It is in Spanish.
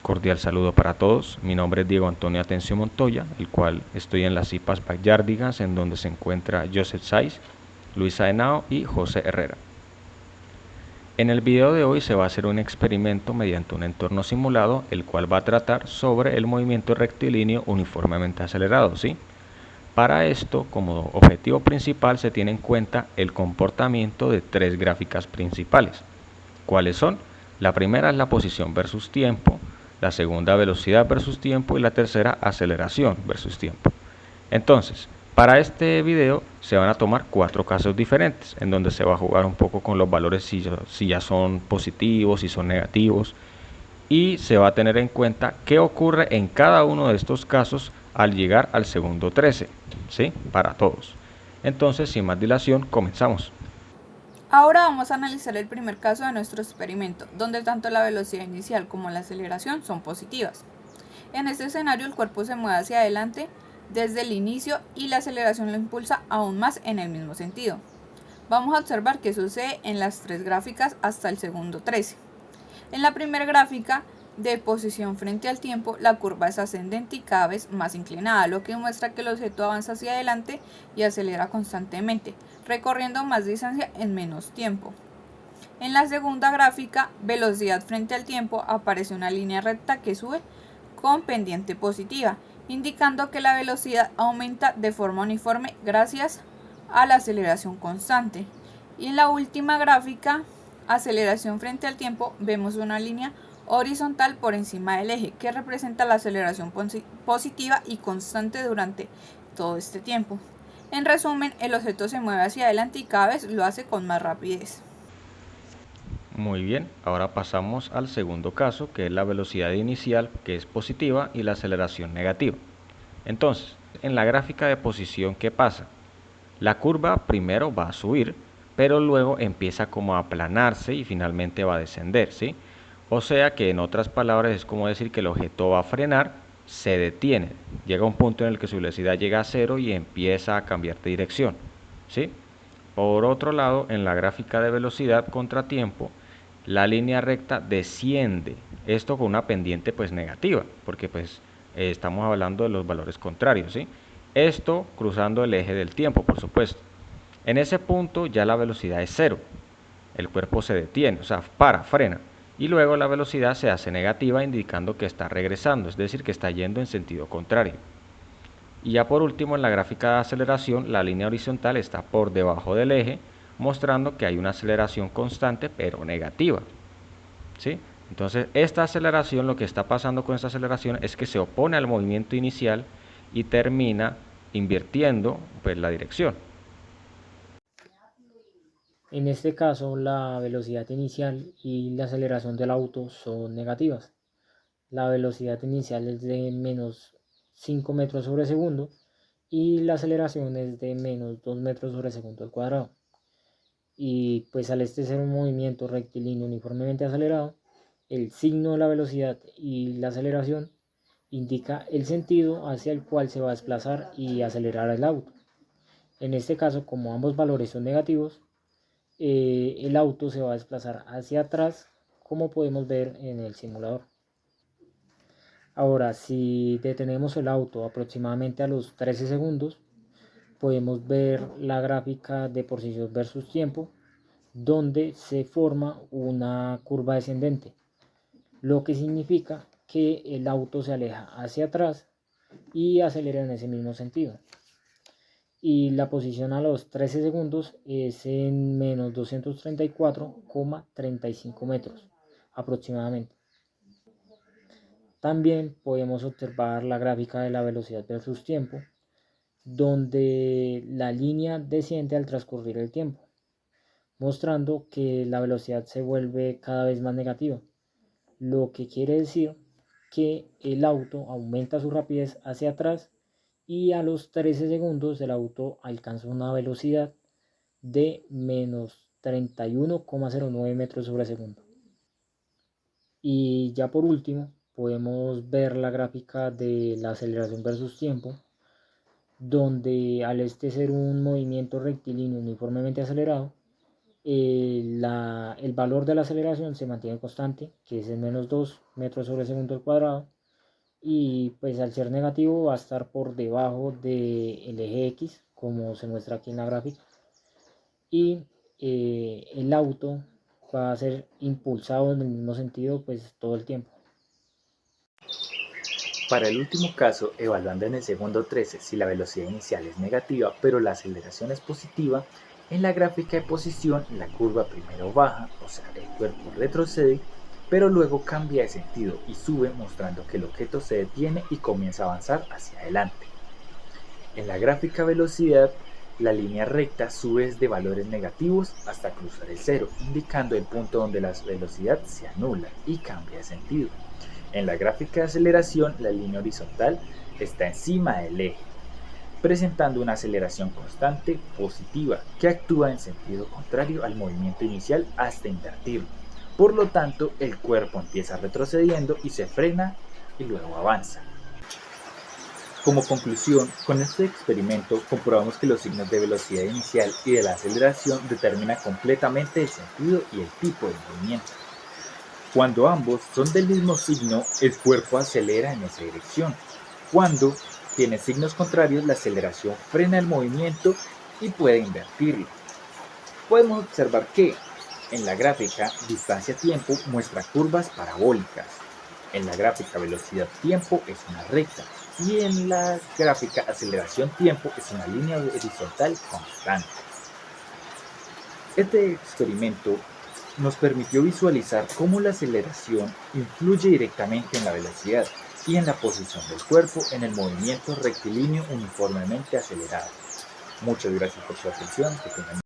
cordial saludo para todos. Mi nombre es Diego Antonio Atencio Montoya, el cual estoy en las IPAs Backyardigans, en donde se encuentra Joseph Saiz, Luisa Henao y José Herrera. En el video de hoy se va a hacer un experimento mediante un entorno simulado, el cual va a tratar sobre el movimiento rectilíneo uniformemente acelerado, ¿sí? Para esto, como objetivo principal, se tiene en cuenta el comportamiento de tres gráficas principales. ¿Cuáles son? La primera es la posición versus tiempo, la segunda velocidad versus tiempo y la tercera aceleración versus tiempo. Entonces, para este video se van a tomar 4 casos diferentes, en donde se va a jugar un poco con los valores si ya son positivos, si son negativos, y se va a tener en cuenta qué ocurre en cada uno de estos casos al llegar al segundo 13, ¿sí? Para todos. Entonces, sin más dilación, comenzamos. Ahora vamos a analizar el primer caso de nuestro experimento, donde tanto la velocidad inicial como la aceleración son positivas. En este escenario el cuerpo se mueve hacia adelante desde el inicio y la aceleración lo impulsa aún más en el mismo sentido. Vamos a observar qué sucede en las tres gráficas hasta el segundo 13. En la primera gráfica de posición frente al tiempo, la curva es ascendente y cada vez más inclinada, lo que muestra que el objeto avanza hacia adelante y acelera constantemente, recorriendo más distancia en menos tiempo. En la segunda gráfica, velocidad frente al tiempo, aparece una línea recta que sube con pendiente positiva, indicando que la velocidad aumenta de forma uniforme gracias a la aceleración constante. Y en la última gráfica, aceleración frente al tiempo, vemos una línea horizontal por encima del eje que representa la aceleración positiva y constante durante todo este tiempo. En resumen, el objeto se mueve hacia adelante y cada vez lo hace con más rapidez. Muy bien, ahora pasamos al segundo caso, que es la velocidad inicial, que es positiva, y la aceleración negativa. Entonces, en la gráfica de posición, ¿qué pasa? La curva primero va a subir, pero luego empieza como a aplanarse y finalmente va a descender, ¿sí? O sea que en otras palabras es como decir que el objeto va a frenar, se detiene, llega a un punto en el que su velocidad llega a cero y empieza a cambiar de dirección, ¿sí? Por otro lado, en la gráfica de velocidad contra tiempo, la línea recta desciende, esto con una pendiente pues negativa, porque pues estamos hablando de los valores contrarios, ¿sí? Esto cruzando el eje del tiempo, por supuesto. En ese punto ya la velocidad es cero, el cuerpo se detiene, o sea, frena, y luego la velocidad se hace negativa indicando que está regresando, es decir, que está yendo en sentido contrario. Y ya por último, en la gráfica de aceleración, la línea horizontal está por debajo del eje, mostrando que hay una aceleración constante pero negativa, ¿sí? Entonces, esta aceleración, lo que está pasando con esta aceleración es que se opone al movimiento inicial y termina invirtiendo pues, la dirección. En este caso, la velocidad inicial y la aceleración del auto son negativas. La velocidad inicial es de menos 5 metros sobre segundo y la aceleración es de menos 2 metros sobre segundo al cuadrado. Y pues al este ser un movimiento rectilíneo uniformemente acelerado, el signo de la velocidad y la aceleración indica el sentido hacia el cual se va a desplazar y acelerar el auto. En este caso, como ambos valores son negativos, el auto se va a desplazar hacia atrás, como podemos ver en el simulador. Ahora, si detenemos el auto aproximadamente a los 13 segundos, podemos ver la gráfica de posición versus tiempo, donde se forma una curva descendente, lo que significa que el auto se aleja hacia atrás y acelera en ese mismo sentido. Y la posición a los 13 segundos es en menos 234,35 metros aproximadamente. También podemos observar la gráfica de la velocidad versus tiempo, donde la línea desciende al transcurrir el tiempo, mostrando que la velocidad se vuelve cada vez más negativa, lo que quiere decir que el auto aumenta su rapidez hacia atrás y a los 13 segundos el auto alcanza una velocidad de menos 31,09 metros sobre segundo. Y ya por último podemos ver la gráfica de la aceleración versus tiempo, donde al este ser un movimiento rectilíneo uniformemente acelerado, el valor de la aceleración se mantiene constante, que es el menos 2 metros sobre segundo al cuadrado, y pues al ser negativo va a estar por debajo del eje X, como se muestra aquí en la gráfica, y el auto va a ser impulsado en el mismo sentido pues todo el tiempo. Para el último caso, evaluando en el segundo 13 si la velocidad inicial es negativa pero la aceleración es positiva, en la gráfica de posición la curva primero baja, o sea, el cuerpo retrocede, pero luego cambia de sentido y sube mostrando que el objeto se detiene y comienza a avanzar hacia adelante. En la gráfica velocidad, la línea recta sube desde valores negativos hasta cruzar el cero, indicando el punto donde la velocidad se anula y cambia de sentido. En la gráfica de aceleración, la línea horizontal está encima del eje, presentando una aceleración constante positiva que actúa en sentido contrario al movimiento inicial hasta invertirlo. Por lo tanto, el cuerpo empieza retrocediendo y se frena y luego avanza. Como conclusión, con este experimento comprobamos que los signos de velocidad inicial y de la aceleración determinan completamente el sentido y el tipo de movimiento. Cuando ambos son del mismo signo, el cuerpo acelera en esa dirección. Cuando tiene signos contrarios, la aceleración frena el movimiento y puede invertirlo. Podemos observar que en la gráfica distancia-tiempo muestra curvas parabólicas. En la gráfica velocidad-tiempo es una recta. Y en la gráfica aceleración-tiempo es una línea horizontal constante. Este experimento nos permitió visualizar cómo la aceleración influye directamente en la velocidad y en la posición del cuerpo en el movimiento rectilíneo uniformemente acelerado. Muchas gracias por su atención. Que tengan